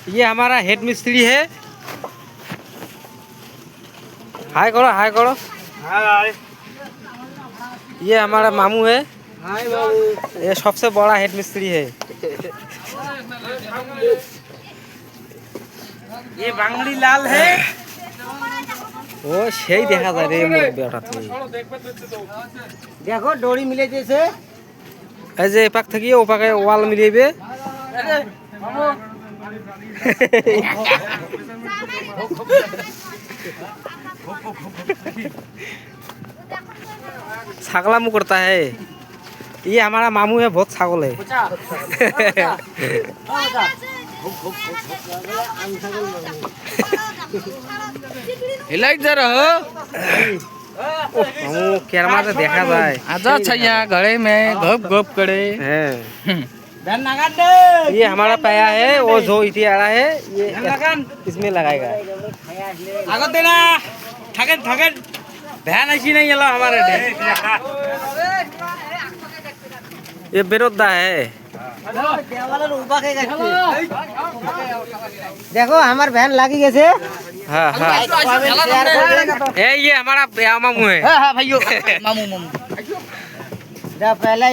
ये हमारा हेड मिस्त्री है। हाय करो, हाय करो। हाय। ये हमारा मामू है। हाय बाबू। ये सबसे बड़ा हेड मिस्त्री है। ये बांगड़ी लाल है। ও সেই দেখা যায় রে বেটা তুই। দেখো ডোরি মিলে যেছে। এই যে এপাক থেকে ও পাকে ওয়াল মিলিয়েবে। छागला मुँह करता है। ये हमारा मामू है, बहुत छागल है। हिलाइट जा रहा मामू कैमरा से देखा जाए। आजा छैया घड़े में गप गप करे है। धन नगन दे। ये हमारा पाया है, वो जो इटी आ रहा है ये इसमें लगाएगा। आगो देना। थगन थगन। ध्यान ऐसी नहीं चला हमारे डे। ये बेरोदा है। देखो हमार बहन लागी गए। हाँ हाँ। ये हमारा मामू है। हाँ हाँ भाइयों मामू मामू पहला